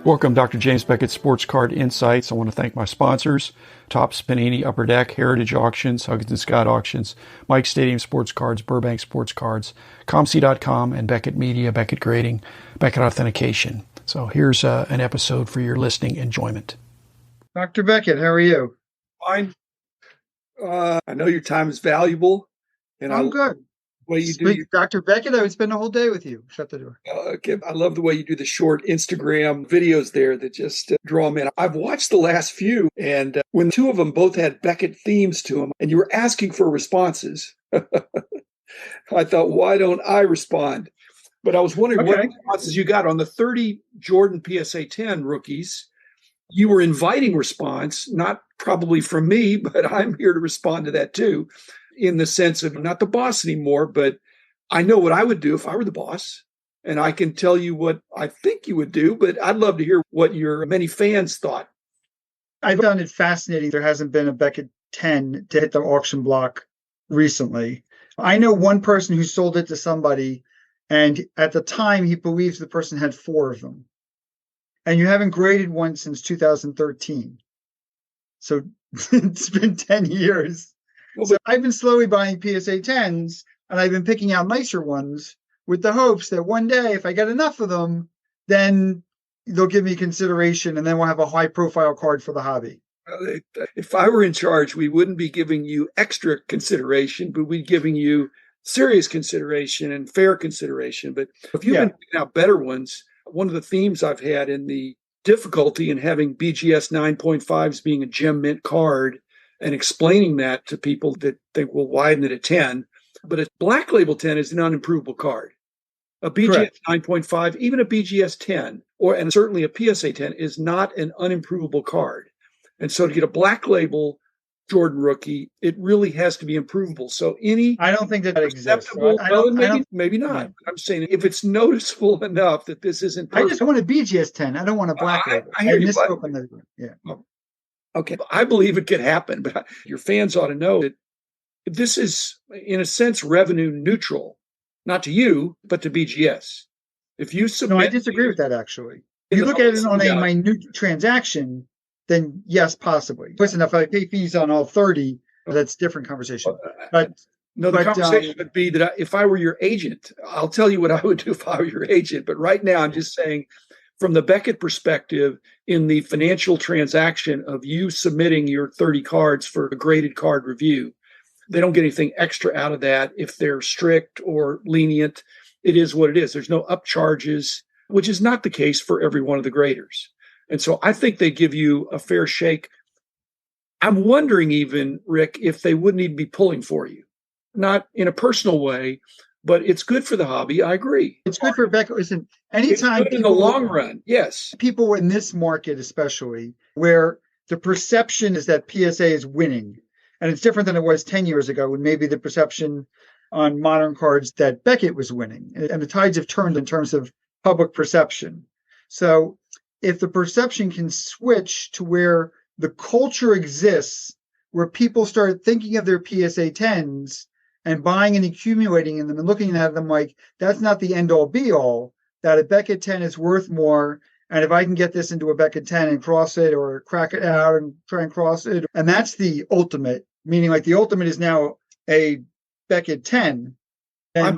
Welcome, Dr. James Beckett Sports Card Insights. I want to thank my sponsors, Topps, Panini, Upper Deck, Heritage Auctions, Huggins & Scott Auctions, Mike Stadium Sports Cards, Burbank Sports Cards, ComC.com, and Beckett Media, Beckett Grading, Beckett Authentication. So here's an episode for your listening enjoyment. Dr. Beckett, how are you? Fine. I know your time is valuable. And I'm good. The way you do Dr. Beckett, I would spend a whole day with you. Shut the door. I love the way you do the short Instagram videos there that just draw them in. I've watched the last few, and when two of them both had Beckett themes to them, and you were asking for responses, I thought, why don't I respond? But I was wondering what responses you got on the 30 Jordan PSA 10 rookies. You were inviting response, not probably from me, but I'm here to respond to that too, in the sense of not the boss anymore, but I know what I would do if I were the boss. And I can tell you what I think you would do, but I'd love to hear what your many fans thought. I found it fascinating. There hasn't been a Beckett 10 to hit the auction block recently. I know one person who sold it to somebody, and at the time he believes the person had 4 of them. And you haven't graded one since 2013. So it's been 10 years. So I've been slowly buying PSA 10s, and I've been picking out nicer ones with the hopes that one day, if I get enough of them, then they'll give me consideration, and then we'll have a high-profile card for the hobby. If I were in charge, we wouldn't be giving you extra consideration, but we'd be giving you serious consideration and fair consideration. But if you've been picking out better ones, one of the themes I've had in the difficulty in having BGS 9.5s being a gem mint card and explaining that to people that think we'll widen it at 10, but a black label 10 is an unimprovable card. A BGS 9.5, even a BGS 10, and certainly a PSA 10 is not an unimprovable card. And so to get a black label Jordan rookie, it really has to be improvable. So I don't think that exists. Maybe not. Yeah. I'm saying if it's noticeable enough that this isn't perfect. I just want a BGS 10. I don't want a black label. I hear you. Yeah. Okay. I believe it could happen, but your fans ought to know that this is, in a sense, revenue neutral, not to you, but to BGS. If you submit, no, I disagree with that, actually. If you look at it on a minute transaction, then yes, possibly. Listen, if I pay fees on all 30, that's a different conversation. But the conversation would be that if I were your agent, I'll tell you what I would do if I were your agent. But right now, I'm just saying, from the Beckett perspective, in the financial transaction of you submitting your 30 cards for a graded card review, they don't get anything extra out of that if they're strict or lenient. It is what it is. There's no upcharges, which is not the case for every one of the graders. And so I think they give you a fair shake. I'm wondering even, Rick, if they wouldn't even be pulling for you. Not in a personal way, but it's good for the hobby. I agree. It's good for Beckett. Listen, anytime in the long run, yes. People in this market especially, where the perception is that PSA is winning, and it's different than it was 10 years ago when maybe the perception on modern cards that Beckett was winning. And the tides have turned in terms of public perception. So if the perception can switch to where the culture exists, where people start thinking of their PSA 10s and buying and accumulating in them and looking at them like, that's not the end-all be-all, that a Beckett 10 is worth more, and if I can get this into a Beckett 10 and cross it or crack it out and try and cross it, and that's the ultimate, meaning like the ultimate is now a Beckett 10, then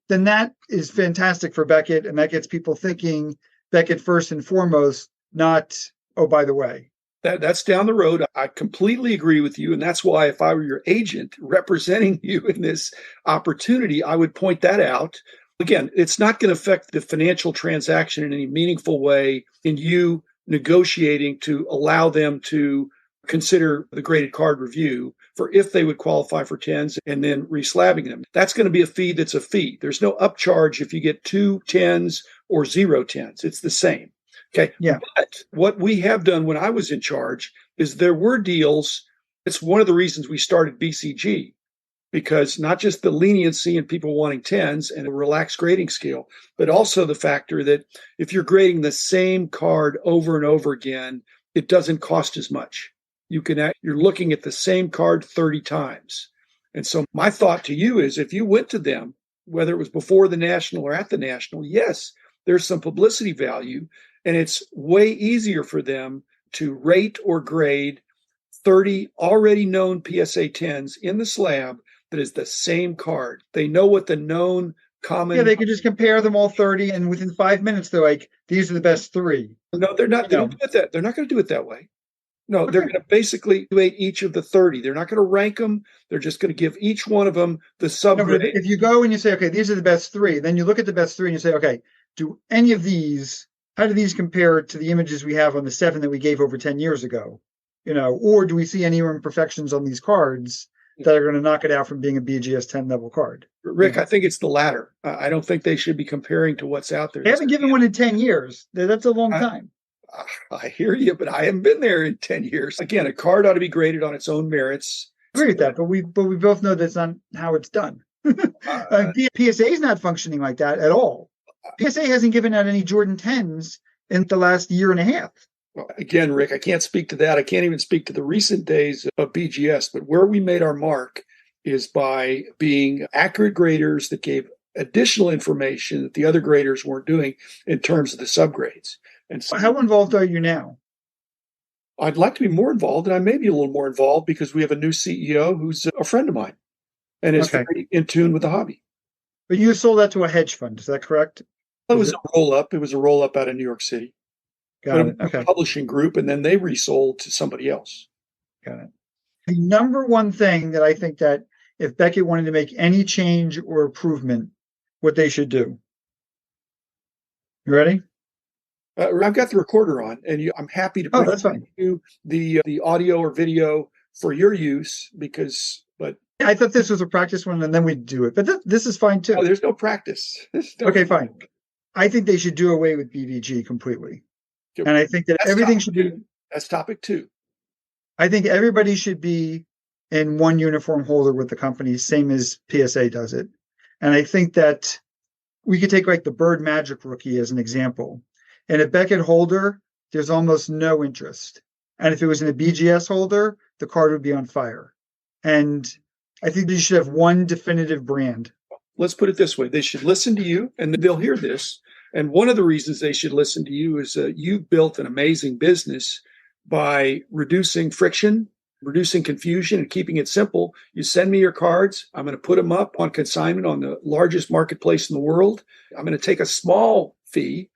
that is fantastic for Beckett, and that gets people thinking Beckett first and foremost, not, oh, by the way. That's down the road. I completely agree with you. And that's why if I were your agent representing you in this opportunity, I would point that out. Again, it's not going to affect the financial transaction in any meaningful way in you negotiating to allow them to consider the graded card review for if they would qualify for 10s and then reslabbing them. That's going to be a fee that's a fee. There's no upcharge if you get 2 10s or 0 10s. It's the same. Okay. Yeah. But what we have done when I was in charge is there were deals. It's one of the reasons we started BCG, because not just the leniency and people wanting 10s and a relaxed grading scale, but also the factor that if you're grading the same card over and over again, it doesn't cost as much. You're looking at the same card 30 times. And so my thought to you is if you went to them, whether it was before the National or at the National, yes, there's some publicity value. And it's way easier for them to rate or grade 30 already known PSA 10s in the slab that is the same card. They know what the known common. Yeah, they could just compare them all 30, and within 5 minutes, they're like, these are the best three. No, they're not. They don't do it that. They're not going to do it that way. No, they're going to basically evaluate each of the 30. They're not going to rank them. They're just going to give each one of them the subgrade. If you go and you say, okay, these are the best three, then you look at the best three and you say, okay, do any of these, how do these compare to the images we have on the 7 that we gave over 10 years ago? Or do we see any imperfections on these cards that are going to knock it out from being a BGS 10 level card? Rick, I think it's the latter. I don't think they should be comparing to what's out there. They haven't given one in 10 years. That's a long time. I hear you, but I haven't been there in 10 years. Again, a card ought to be graded on its own merits. I agree with that, but we both know that's not how it's done. PSA is not functioning like that at all. PSA hasn't given out any Jordan 10s in the last year and a half. Well, again, Rick, I can't speak to that. I can't even speak to the recent days of BGS, but where we made our mark is by being accurate graders that gave additional information that the other graders weren't doing in terms of the subgrades. And so, how involved are you now? I'd like to be more involved, and I may be a little more involved because we have a new CEO who's a friend of mine and is very in tune with the hobby. But you sold that to a hedge fund, is that correct? It was a roll-up. It was a roll-up out of New York City. Got it. Okay. A publishing group, and then they resold to somebody else. Got it. The number one thing that I think that if Beckett wanted to make any change or improvement, what they should do. You ready? I've got the recorder on, and I'm happy to bring you the audio or video for your use but I thought this was a practice one, and then we'd do it. But this is fine too. Oh, there's no practice. Okay, fine. I think they should do away with BVG completely, and I think that everything should be. That's topic 2. I think everybody should be in one uniform holder with the company, same as PSA does it. And I think that we could take like the Bird Magic rookie as an example. In a Beckett holder, there's almost no interest. And if it was in a BGS holder, the card would be on fire. And I think you should have one definitive brand. Let's put it this way. They should listen to you, and they'll hear this. And one of the reasons they should listen to you is you built an amazing business by reducing friction, reducing confusion, and keeping it simple. You send me your cards. I'm going to put them up on consignment on the largest marketplace in the world. I'm going to take a small fee,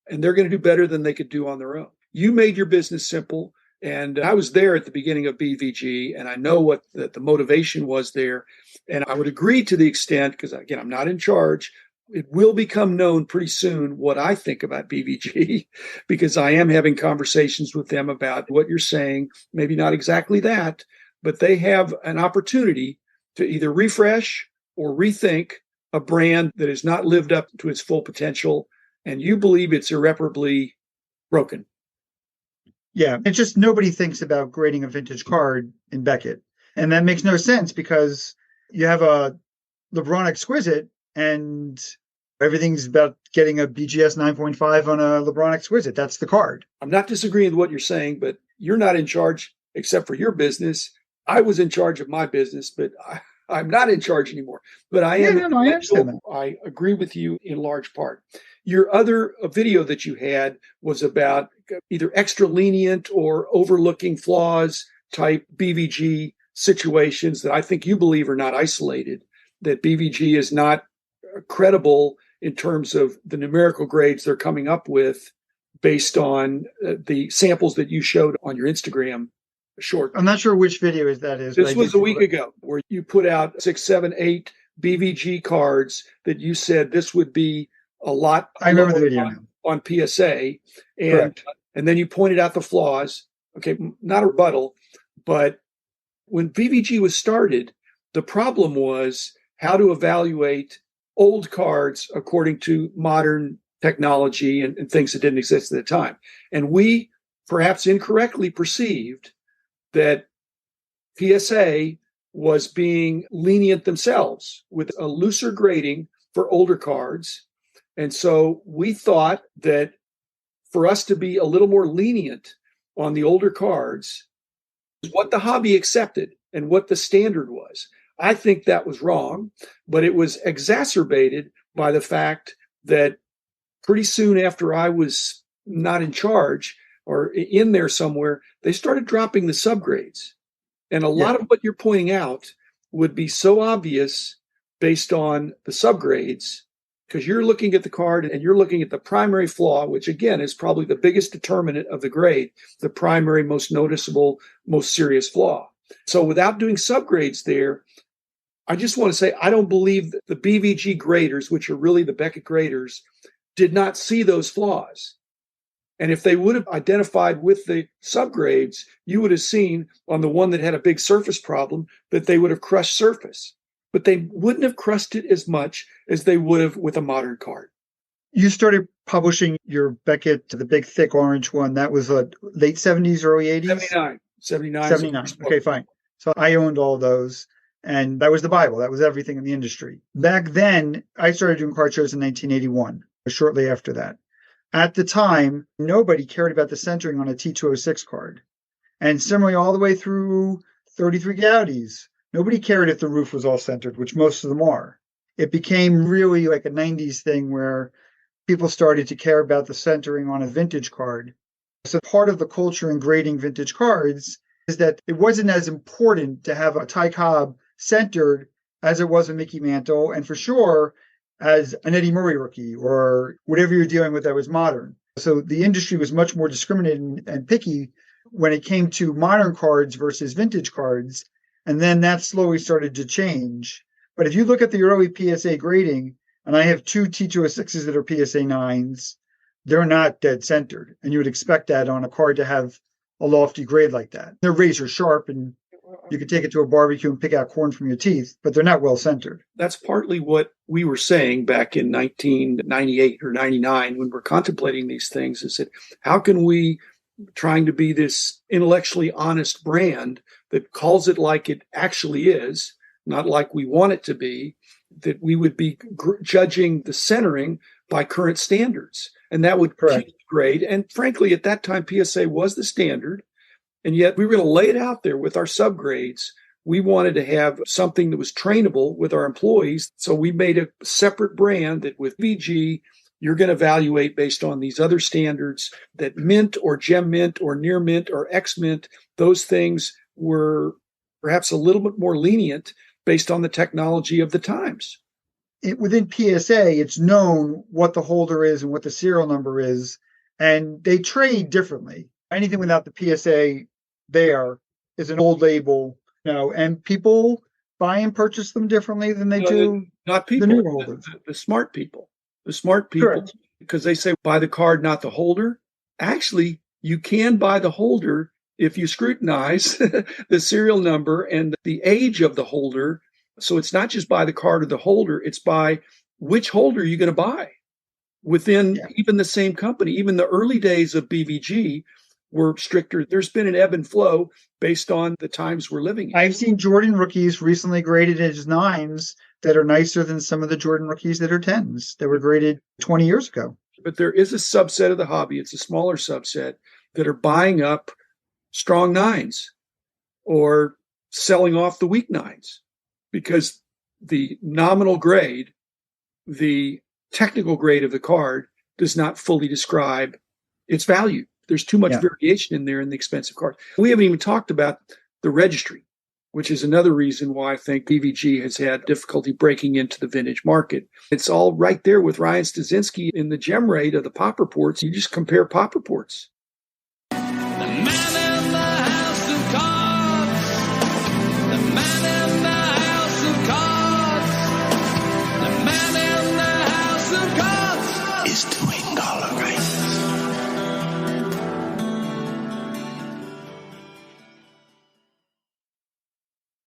and they're going to do better than they could do on their own. You made your business simple, and I was there at the beginning of BVG, and I know what the motivation was there. And I would agree to the extent, because again, I'm not in charge, it will become known pretty soon what I think about BVG, because I am having conversations with them about what you're saying, maybe not exactly that, but they have an opportunity to either refresh or rethink a brand that has not lived up to its full potential, and you believe it's irreparably broken. Yeah, it's just nobody thinks about grading a vintage card in Beckett. And that makes no sense because you have a LeBron Exquisite and everything's about getting a BGS 9.5 on a LeBron Exquisite. That's the card. I'm not disagreeing with what you're saying, but you're not in charge except for your business. I was in charge of my business, but I'm not in charge anymore. But I am. Yeah, no, I understand that. I agree with you in large part. Your other video that you had was about either extra lenient or overlooking flaws type BVG situations that I think you believe are not isolated, that BVG is not credible in terms of the numerical grades they're coming up with based on the samples that you showed on your Instagram short. I'm not sure which video that is. This was a week ago where you put out 6, 7, 8 BVG cards that you said this would be a lot. I remember the video on PSA, and then you pointed out the flaws. Okay, not a rebuttal, but when BVG was started, the problem was how to evaluate old cards according to modern technology and things that didn't exist at the time. And we perhaps incorrectly perceived that PSA was being lenient themselves with a looser grading for older cards. And so we thought that for us to be a little more lenient on the older cards is what the hobby accepted and what the standard was. I think that was wrong, but it was exacerbated by the fact that pretty soon after I was not in charge or in there somewhere, they started dropping the subgrades. And a lot of what you're pointing out would be so obvious based on the subgrades, because you're looking at the card and you're looking at the primary flaw, which again is probably the biggest determinant of the grade, the primary, most noticeable, most serious flaw. So without doing subgrades there, I just want to say I don't believe that the BVG graders, which are really the Beckett graders, did not see those flaws. And if they would have identified with the subgrades, you would have seen on the one that had a big surface problem that they would have crushed surface. But they wouldn't have crushed it as much as they would have with a modern card. You started publishing your Beckett, the big thick orange one. That was late 70s, early 80s? 79. Okay, fine. So I owned all those. And that was the Bible. That was everything in the industry. Back then, I started doing card shows in 1981, shortly after that. At the time, nobody cared about the centering on a T206 card. And similarly, all the way through 33 Gaudis, nobody cared if the roof was all centered, which most of them are. It became really like a 90s thing where people started to care about the centering on a vintage card. So part of the culture in grading vintage cards is that it wasn't as important to have a Ty Cobb centered as it was a Mickey Mantle, and for sure as an Eddie Murray rookie or whatever you're dealing with that was modern. So the industry was much more discriminating and picky when it came to modern cards versus vintage cards. And then that slowly started to change. But if you look at the early PSA grading, and I have two T206s that are PSA 9s, they're not dead centered. And you would expect that on a card to have a lofty grade like that. They're razor sharp and you could take it to a barbecue and pick out corn from your teeth, but they're not well centered. That's partly what we were saying back in 1998 or 99 when we're contemplating these things, is that how can we, trying to be this intellectually honest brand that calls it like it actually is, not like we want it to be, that we would be judging the centering by current standards. And that would grade. And frankly, at that time, PSA was the standard. And yet we were going to lay it out there with our subgrades. We wanted to have something that was trainable with our employees. So we made a separate brand that with VG, you're going to evaluate based on these other standards that mint or gem mint or near mint or X mint. Those things were perhaps a little bit more lenient based on the technology of the times. Within PSA, it's known what the holder is and what the serial number is, and they trade differently. Anything without the PSA there is an old label, and people buy and purchase them differently than they do not people, the newer holders. The smart people. The smart people, correct. Because they say buy the card, not the holder. Actually, you can buy the holder if you scrutinize the serial number and the age of the holder. So it's not just buy the card or the holder, it's by which holder you're going to buy within even the same company. Even the early days of BVG were stricter. There's been an ebb and flow based on the times we're living in. I've seen Jordan rookies recently graded as 9s that are nicer than some of the Jordan rookies that are 10s that were graded 20 years ago. But there is a subset of the hobby, it's a smaller subset, that are buying up strong 9s or selling off the weak 9s because the nominal grade, the technical grade of the card does not fully describe its value. There's too much variation in there in the expensive cards. We haven't even talked about the registry, which is another reason why I think BVG has had difficulty breaking into the vintage market. It's all right there with Ryan Stasinski in the gem rate of the pop reports. You just compare pop reports.